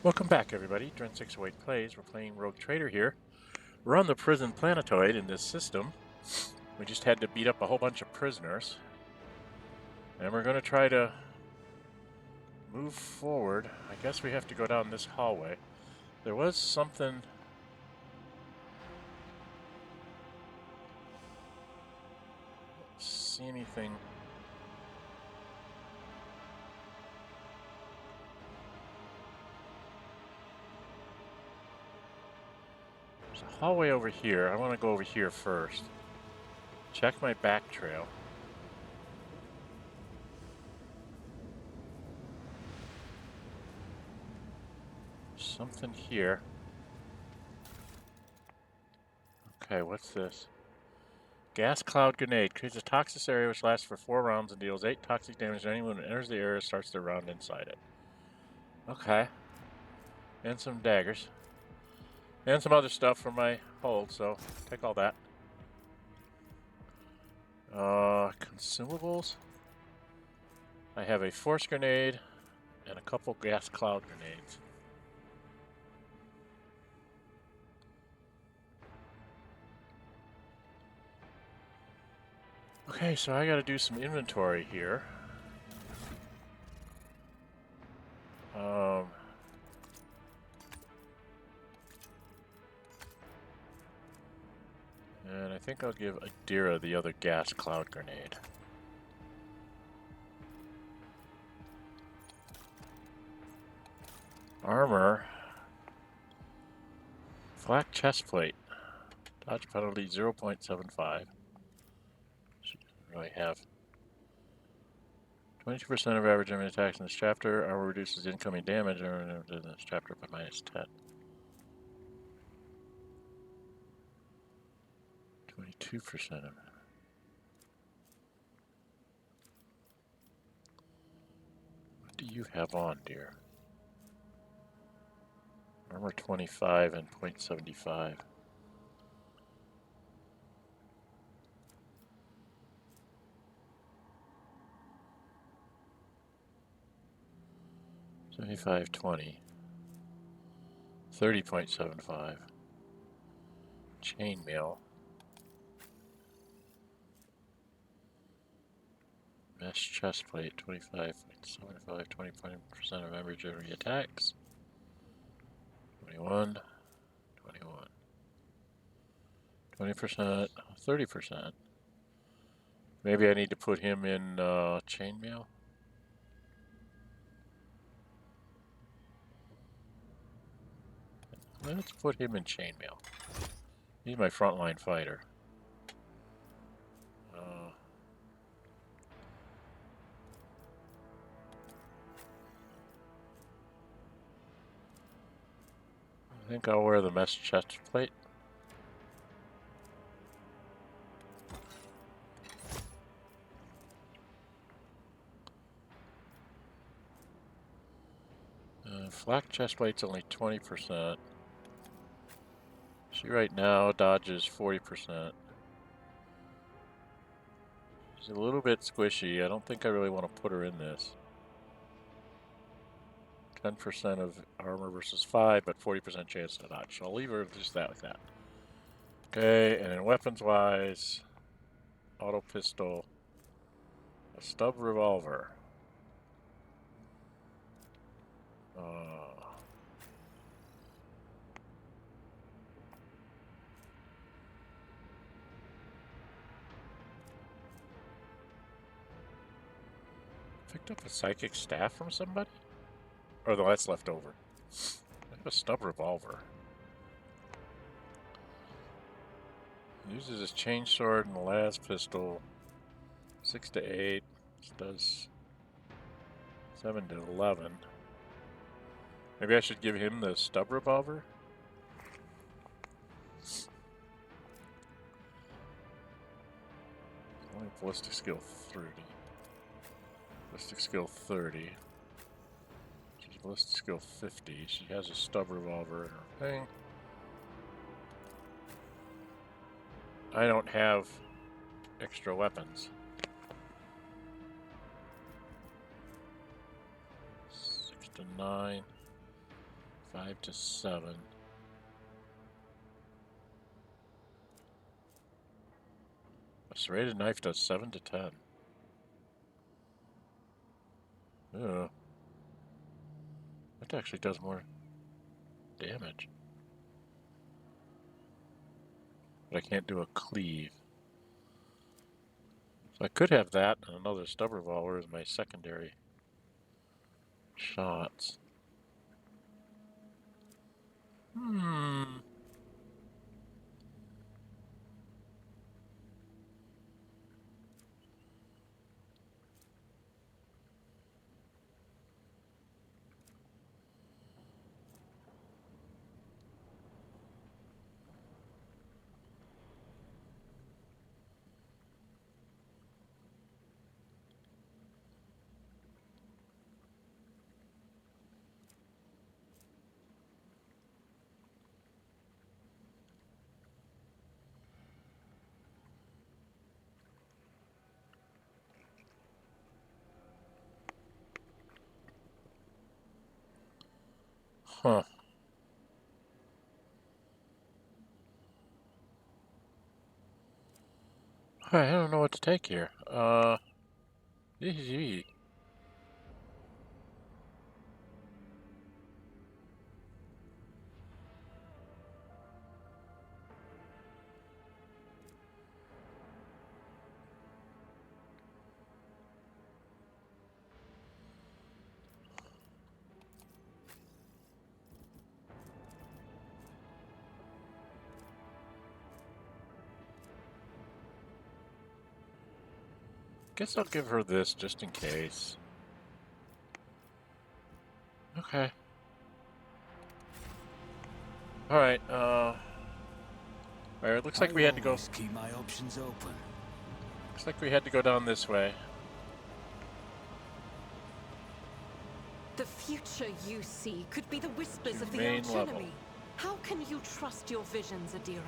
Welcome back, everybody. Dren608 Plays. We're playing Rogue Trader here. We're on the prison planetoid in this system. We just had to beat up a whole bunch of prisoners. And we're going to try to move forward. I guess we have to go down this hallway. There was something... see anything... There's a hallway over here. I want to go over here first. Check my back trail. Something here. Okay, what's this? Gas cloud grenade creates a toxic area which lasts for 4 rounds and deals 8 toxic damage to anyone who enters the area and starts their round inside it. Okay. And some daggers. And some other stuff for my hold, so take all that. Consumables. I have a force grenade and a couple gas cloud grenades. Okay, so I gotta do some inventory here. And I think I'll give Adira the other gas cloud grenade. Armor. Flak chest plate. Dodge penalty 0.75. She doesn't really have. 22% of average enemy attacks in this chapter. Armor reduces incoming damage in this chapter by -10. 22% of it. What do you have on, dear? Armor 25 and 0.75. $75, 20. 30.75. Chainmail. Mesh chestplate, 25.75, 20% of average enemy attacks. 21, 21. 20%, 30%. Maybe I need to put him in chainmail. Let's put him in chainmail. He's my frontline fighter. I think I'll wear the mesh chest plate. Flak chest plate's only 20%. She right now dodges 40%. She's a little bit squishy. I don't think I really want to put her in this. 10% of armor versus 5, but 40% chance to dodge. So I'll leave her just that like that. Okay, and then weapons-wise, auto pistol, a stub revolver. Picked up a psychic staff from somebody? Or no, that's left over. I have a stub revolver. Uses his chain sword and the las pistol. 6 to 8. This does 7 to 11. Maybe I should give him the stub revolver? Only ballistic skill 30. Ballistic skill 30. She's ballistic skill 50. She has a stub revolver in her thing. I don't have extra weapons. 6 to 9. 5 to 7. A serrated knife does 7 to 10. Ugh. That actually does more damage. But I can't do a cleave. So I could have that and another stub revolver as my secondary shots. Huh. I don't know what to take here. Easy. Guess I'll give her this just in case. Okay. Alright, alright, it looks like we had to go. Keep my options open. Looks like we had to go down this way. The future you see could be the whispers To of the main arch level. enemy. How can you trust your visions, Adira?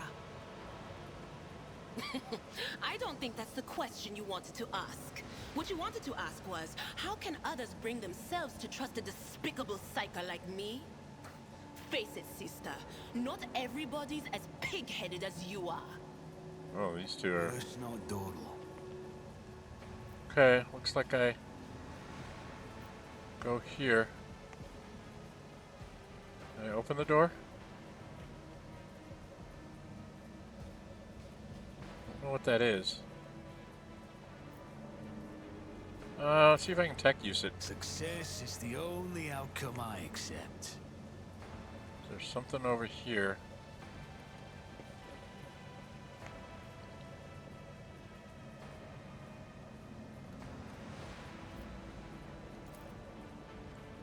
I don't think that's the question you wanted to ask. What you wanted to ask was, how can others bring themselves to trust a despicable psyker like me? Face it, sister. Not everybody's as pig-headed as you are. Oh, these two are... It's not dawdle. Okay, looks like I go here. Can I open the door? I don't know what that is. Let's see if I can tech use it. Success is the only outcome I accept. There's something over here.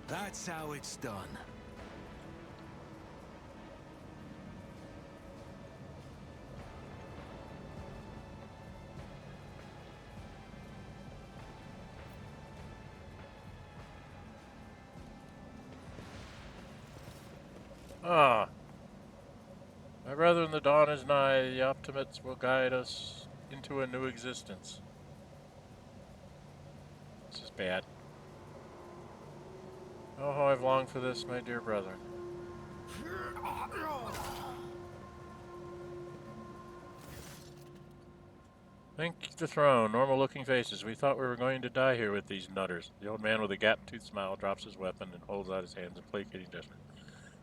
That's how it's done. Ah. My brethren, the dawn is nigh. The optimates will guide us into a new existence. This is bad. Oh, how I've longed for this, my dear brethren. Thank the throne. Normal-looking faces. We thought we were going to die here with these nutters. The old man with a gap-toothed smile drops his weapon and holds out his hands in placating gesture.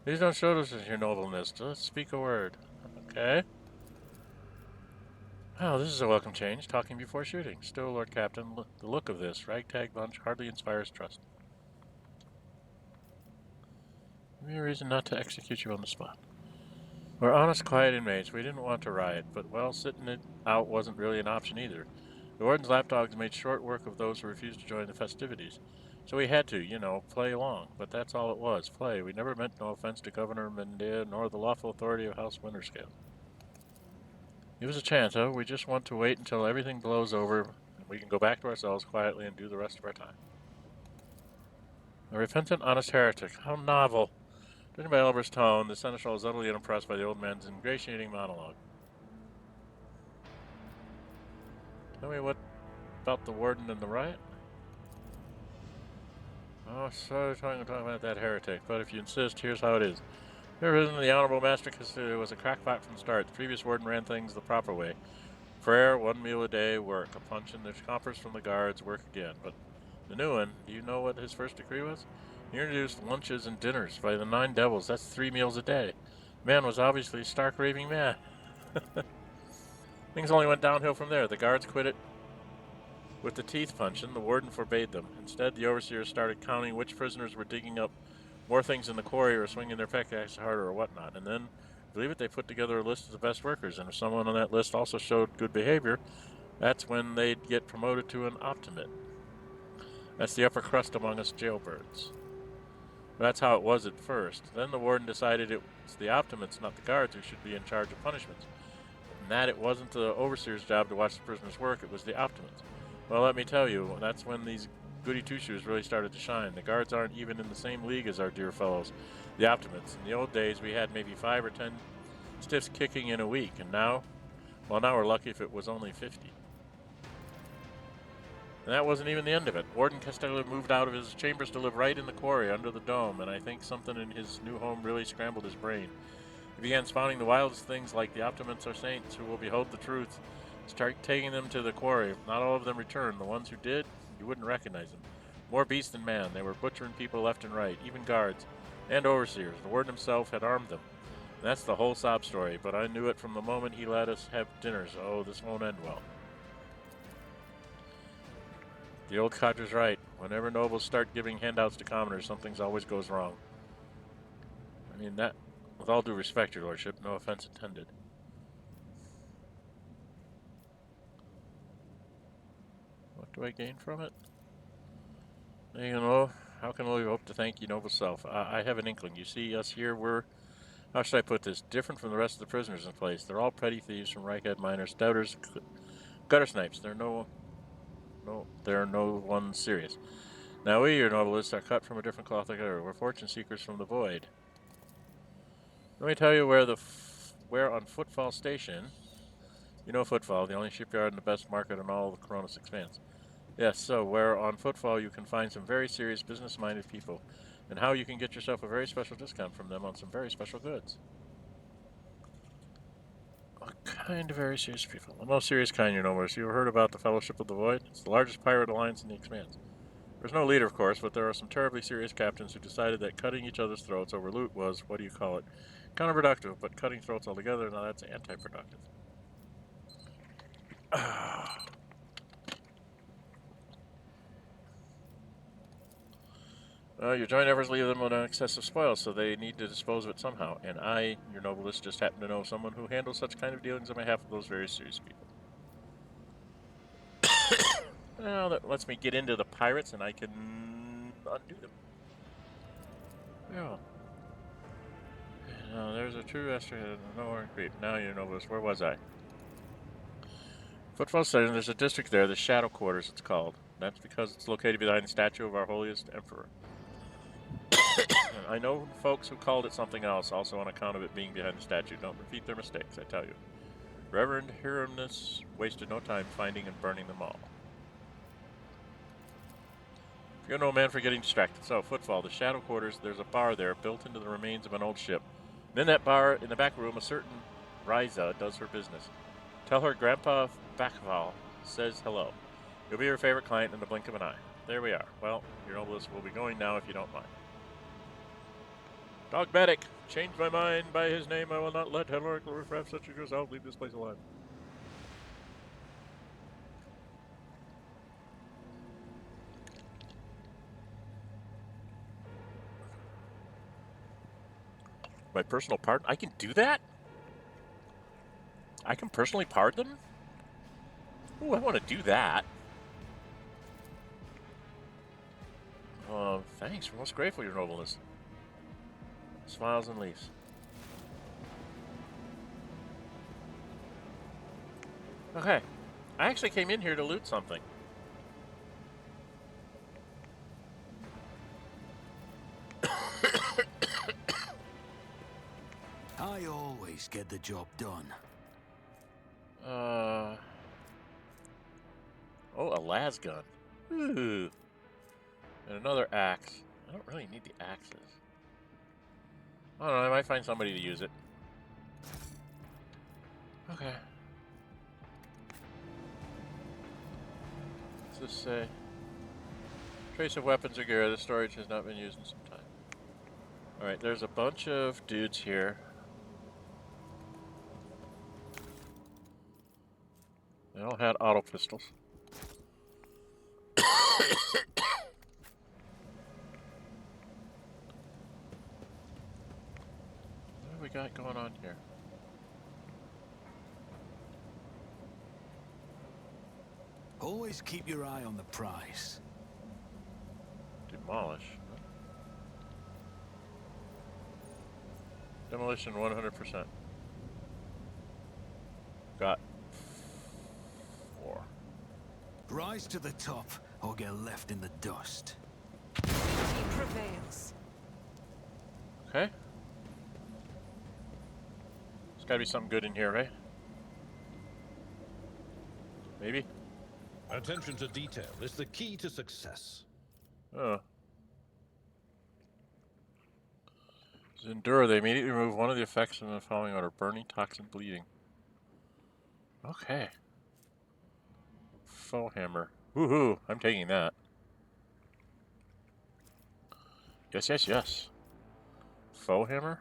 Please don't show us your nobleness. Just speak a word. Okay. Wow, this is a welcome change. Talking before shooting. Still, Lord Captain, the look of this ragtag bunch hardly inspires trust. Give me a reason not to execute you on the spot. We're honest, quiet inmates. We didn't want to riot, but, well, sitting it out wasn't really an option either. The warden's lapdogs made short work of those who refused to join the festivities. So we had to, you know, play along. But that's all it was, play. We never meant no offense to Governor Mendea nor the lawful authority of House Winterscale. Give us a chance, huh? We just want to wait until everything blows over and we can go back to ourselves quietly and do the rest of our time. A repentant, honest heretic. How novel. Judging by Elber's tone, the seneschal is utterly unimpressed by the old man's ingratiating monologue. Tell me what about the warden and the riot? Oh, sorry talking about that heretic, but if you insist, here's how it is. There isn't the Honorable Master was a crackpot from the start. The previous warden ran things the proper way. Prayer, 1 meal a day, work. A punch in the coppers from the guards, work again. But the new one, do you know what his first decree was? He introduced lunches and dinners by the 9 devils. That's 3 meals a day. Man was obviously stark raving mad. Things only went downhill from there. The guards quit it with the teeth punching. The warden forbade them. Instead, the overseers started counting which prisoners were digging up more things in the quarry or swinging their pickaxe harder or whatnot. And then, believe it, they put together a list of the best workers. And if someone on that list also showed good behavior, that's when they'd get promoted to an optimate. That's the upper crust among us jailbirds. That's how it was at first. Then the warden decided it's the optimates, not the guards, who should be in charge of punishments. And that it wasn't the overseer's job to watch the prisoners work, it was the optimates. Well, let me tell you, that's when these goody two-shoes really started to shine. The guards aren't even in the same league as our dear fellows, the optimates. In the old days, we had maybe 5 or 10 stiffs kicking in a week, and now, well, now we're lucky if it was only 50. And that wasn't even the end of it. Warden Castello moved out of his chambers to live right in the quarry under the dome, and I think something in his new home really scrambled his brain. He began spawning the wildest things like the optimates or saints who will behold the truth. Start taking them to the quarry. Not all of them returned. The ones who did, you wouldn't recognize them. More beast than man. They were butchering people left and right, even guards and overseers. The warden himself had armed them. And that's the whole sob story, but I knew it from the moment he let us have dinners. Oh, this won't end well. The old codger's right. Whenever nobles start giving handouts to commoners, something always goes wrong. I mean, that, with all due respect, your lordship, no offense intended. What do I gain from it? You know, how can we hope to thank you, noble self? I have an inkling. You see, us here, we're, how should I put this, different from the rest of the prisoners in place. They're all petty thieves from Reichhead miners, doubters, gutter snipes. They're no one serious. Now we, your nobilists, are cut from a different cloth altogether. We're fortune seekers from the void. Let me tell you where on Footfall Station, you know Footfall, the only shipyard and the best market in all of the Koronus Expanse. Yes, so where on Footfall you can find some very serious business-minded people, and how you can get yourself a very special discount from them on some very special goods. What kind of very serious people? The most serious kind, you know, you heard about the Fellowship of the Void? It's the largest pirate alliance in the Expanse. There's no leader, of course, but there are some terribly serious captains who decided that cutting each other's throats over loot was, what do you call it, counterproductive, but cutting throats altogether, now that's anti-productive. Your joint efforts leave them with an excess of spoil, so they need to dispose of it somehow, and I, your noblest, just happen to know someone who handles such kind of dealings on behalf of those very serious people. Well, that lets me get into the pirates, and I can undo them. Yeah. Now, there's a true Esther, nowhere in Crete. Now, your noblest, where was I? Footfall Station, there's a district there, the Shadow Quarters it's called. That's because it's located behind the statue of our holiest emperor. I know folks who called it something else, also on account of it being behind the statue. Don't repeat their mistakes, I tell you. Reverend Hieronymus wasted no time finding and burning them all. You're no man for getting distracted. So, Footfall, the Shadow Quarters, there's a bar there built into the remains of an old ship. And in that bar, in the back room, a certain Ryza does her business. Tell her Grandpa Bakval says hello. You'll be her favorite client in the blink of an eye. There we are. Well, your noblest will be going now if you don't mind. Dogmatic, change my mind by his name. I will not let hierarchical riffraff such as yourself leave this place alive. My personal pardon? I can do that? I can personally pardon them? Ooh, I want to do that. Thanks. We're most grateful, your nobleness. Smiles and leaves. Okay. I actually came in here to loot something. I always get the job done. Oh, a las gun. Ooh. And another axe. I don't really need the axes. I don't know, I might find somebody to use it. Okay. What's this say? Trace of weapons or gear. The storage has not been used in some time. Alright, there's a bunch of dudes here. They all had auto pistols. What do we got going on here? Always keep your eye on the prize. Demolish. Huh? Demolition 100%. Got 4. Rise to the top or get left in the dust. He prevails. Okay. There's gotta be something good in here, right? Maybe? Attention to detail is the key to success. Oh. To endure, they immediately remove one of the effects in the following order: burning, toxin, bleeding. Okay. Foe hammer. Woohoo! I'm taking that. Yes, yes, yes. Foe hammer?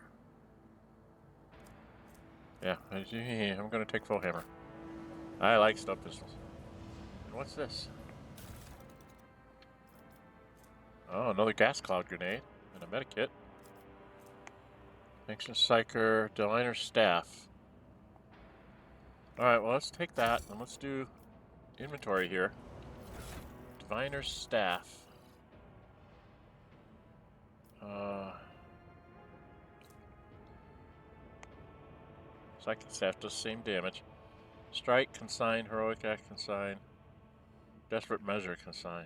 Yeah, I'm gonna take foe hammer. I like stub pistols. And what's this? Oh, another gas cloud grenade and a medikit. Ancient Psyker, Diviner Staff. Alright, well, let's take that and let's do inventory here. Diviner Staff. Psychic Staff does the same damage. Strike, Consign, Heroic Act, Consign. Desperate Measure, Consign.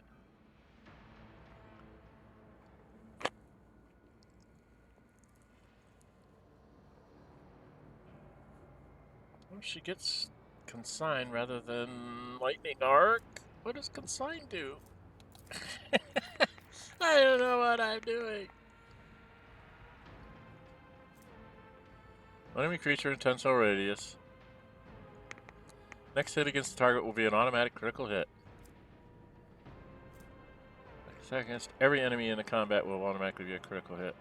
Well, she gets Consign rather than Lightning Arc. What does Consign do? I don't know what I'm doing. Enemy creature in 10 cell radius. Next hit against the target will be an automatic critical hit. Next hit against every enemy in the combat will automatically be a critical hit.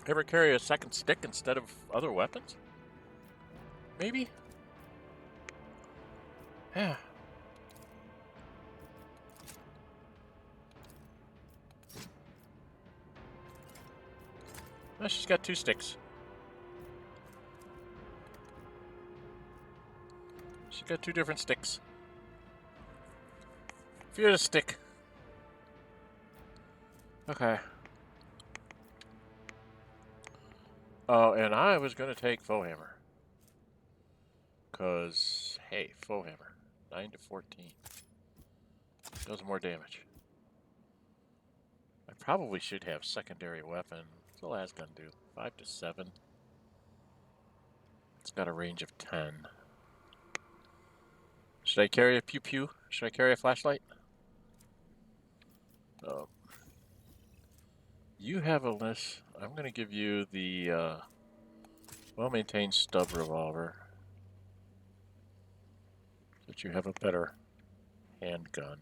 Ever carry a second stick instead of other weapons? Maybe? Yeah. Oh, she's got 2 sticks. She's got 2 different sticks. Fear the stick. Okay. Oh, and I was going to take foe hammer. Because, hey, foe hammer. 9 to 14. Does more damage. I probably should have secondary weapon. What's the last gun do? 5 to 7. It's got a range of 10. Should I carry a pew-pew? Should I carry a flashlight? Oh. You have a list. I'm going to give you the well-maintained stub revolver. So that you have a better handgun.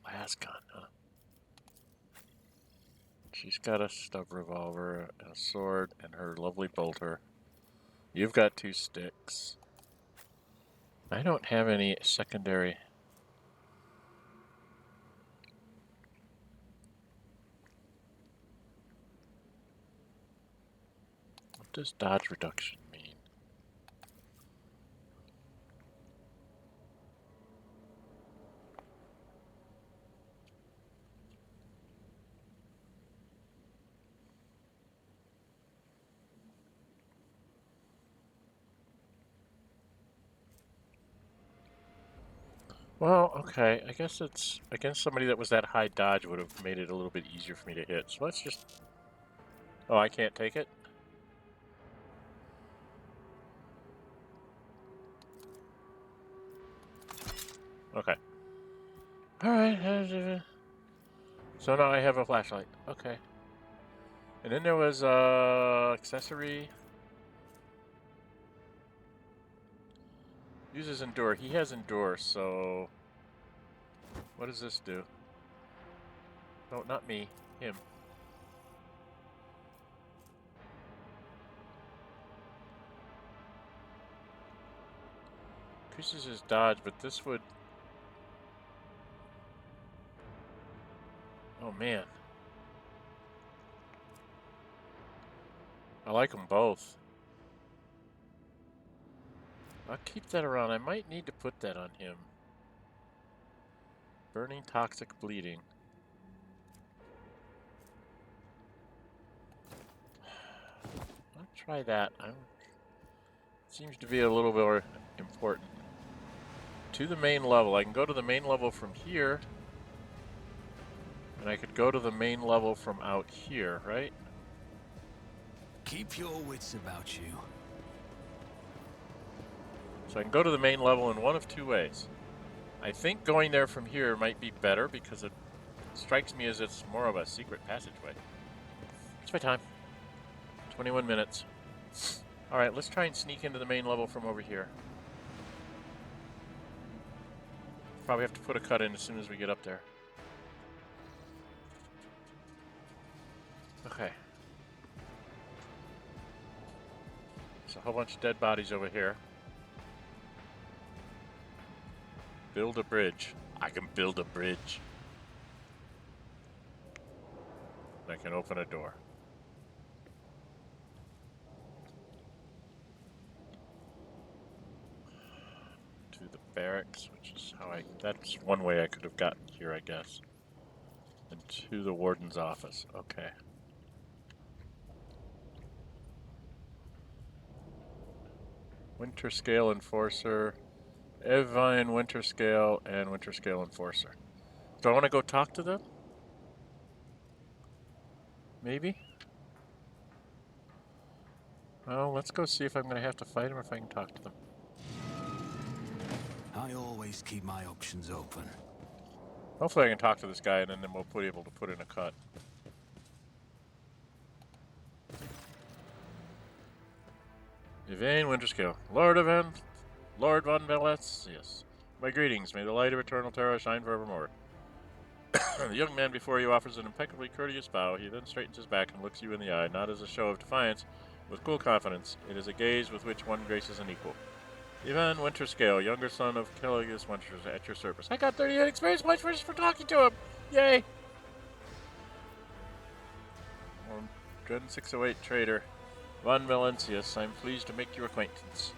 Last gun, huh? She's got a stub revolver, and a sword, and her lovely bolter. You've got 2 sticks. I don't have any secondary. What does dodge reduction mean? Well, okay, I guess it's against somebody that was that high dodge would have made it a little bit easier for me to hit. So let's just Oh, I can't take it? Okay. Alright. So now I have a flashlight. Okay. And then there was accessory. Uses endure. He has endure, so what does this do? No, not me. Him. Increases his dodge, but this would... Oh, man. I like them both. I'll keep that around. I might need to put that on him. Burning toxic bleeding. I'll try that. Seems to be a little bit more important. To the main level. I can go to the main level from here. And I could go to the main level from out here, right? Keep your wits about you. So I can go to the main level in one of two ways. I think going there from here might be better because it strikes me as it's more of a secret passageway. It's my time. 21 minutes. Alright, let's try and sneak into the main level from over here. Probably have to put a cut in as soon as we get up there. Okay. There's a whole bunch of dead bodies over here. Build a bridge. I can build a bridge. I can open a door. To the barracks, which is how that's one way I could have gotten here, I guess. And to the warden's office. Okay. Winterscale Enforcer. Evayne, Winterscale, and Winterscale Enforcer. Do I want to go talk to them? Maybe? Well, let's go see if I'm going to have to fight them or if I can talk to them. I always keep my options open. Hopefully I can talk to this guy and then we'll be able to put in a cut. Evayne, Winterscale. Lord von Velez, yes. My greetings. May the light of eternal terror shine forevermore. The young man before you offers an impeccably courteous bow. He then straightens his back and looks you in the eye, not as a show of defiance, with cool confidence. It is a gaze with which one graces an equal. Evayne Winterscale, younger son of Koronus Expanse, at your service. I got 38 experience points just for talking to him! Yay! Dren608 Trader. Von Valencius, I'm pleased to make your acquaintance.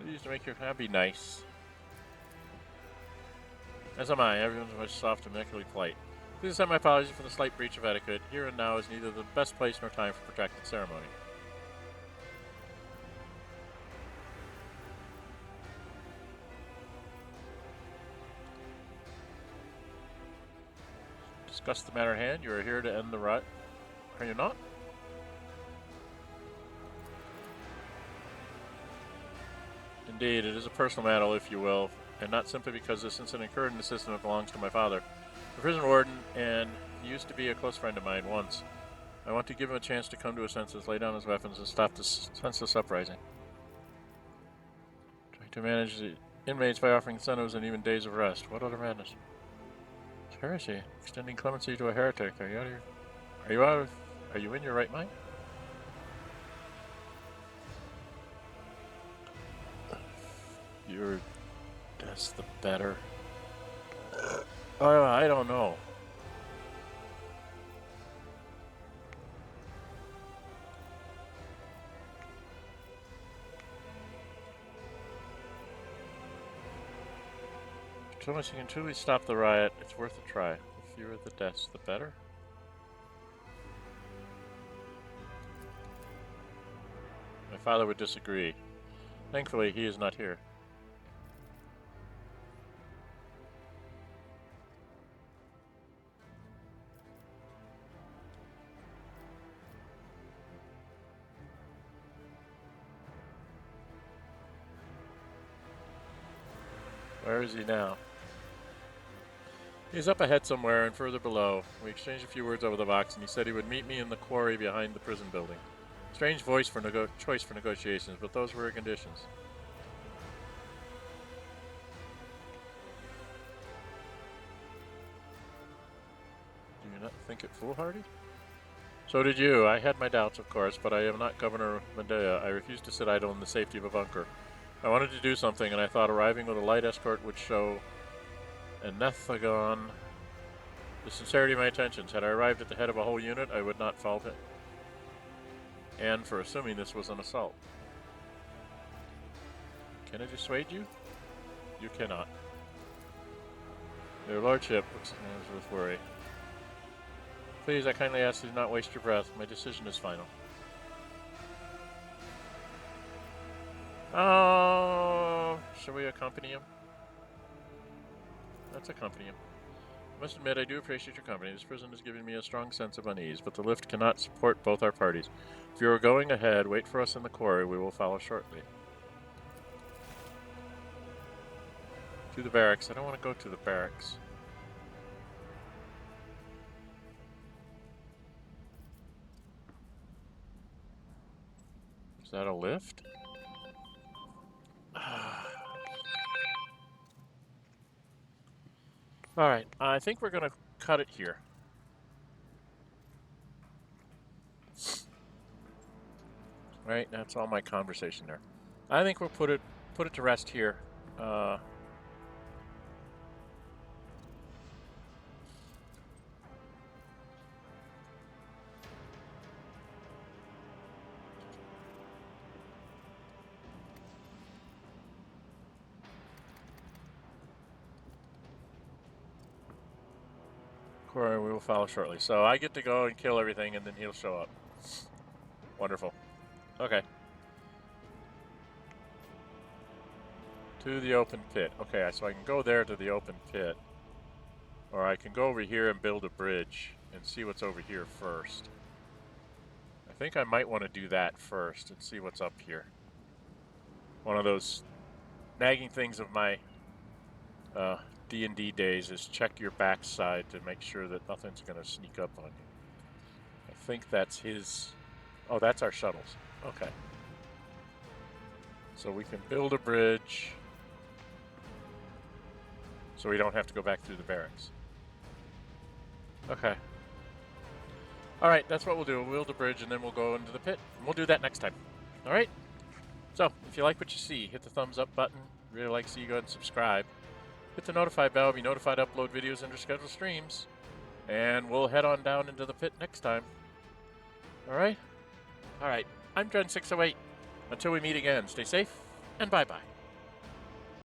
Pleased to make your... That'd be nice. As am I. Everyone's much soft and immaculately polite. Please accept my apologies for the slight breach of etiquette. Here and now is neither the best place nor time for protracted ceremony. Discuss the matter at hand. You are here to end the rut. Are you not? Indeed, it is a personal matter, if you will, and not simply because this incident occurred in the system that belongs to my father. The prison warden, and he used to be a close friend of mine once. I want to give him a chance to come to his senses, lay down his weapons, and stop this senseless uprising. Trying to manage the inmates by offering incentives and even days of rest. What other madness? Heresy. Extending clemency to a heretic. Are you in your right mind? Your death the better. I don't know. So much you can truly stop the riot, it's worth a try. The fewer the deaths, the better. My father would disagree. Thankfully, he is not here. Where is he now? He's up ahead somewhere and further below. We exchanged a few words over the box, and he said he would meet me in the quarry behind the prison building. Strange choice for negotiations, but those were conditions. Do you not think it foolhardy? So did you. I had my doubts, of course, but I am not Governor Medea. I refuse to sit idle in the safety of a bunker. I wanted to do something, and I thought arriving with a light escort would show Enethagon the sincerity of my intentions. Had I arrived at the head of a whole unit, I would not fault it. And for assuming this was an assault. Can I dissuade you? You cannot. Your lordship looks with worry. Please, I kindly ask you to not waste your breath. My decision is final. Oh, shall we accompany him? Let's accompany him. I must admit, I do appreciate your company. This prison has given me a strong sense of unease, but the lift cannot support both our parties. If you are going ahead, wait for us in the quarry. We will follow shortly. To the barracks. I don't want to go to the barracks. Is that a lift? Alright, I think we're going to cut it here. Right, that's all my conversation there. I think we'll put it to rest here. Koronus, we will follow shortly. So I get to go and kill everything, and then he'll show up. Wonderful. Okay. To the open pit. Okay, so I can go there to the open pit. Or I can go over here and build a bridge and see what's over here first. I think I might want to do that first and see what's up here. One of those nagging things of my D&D days is check your backside to make sure that nothing's going to sneak up on you. I think that's his... Oh, that's our shuttles. Okay. So we can build a bridge so we don't have to go back through the barracks. Okay. Alright, that's what we'll do. We'll build a bridge and then we'll go into the pit. And we'll do that next time. Alright? So, if you like what you see, hit the thumbs up button. Really like to see you go ahead and subscribe. Hit the notify bell, be notified to upload videos and scheduled streams. And we'll head on down into the pit next time. Alright? Alright, I'm Dren608. Until we meet again, stay safe, and bye-bye.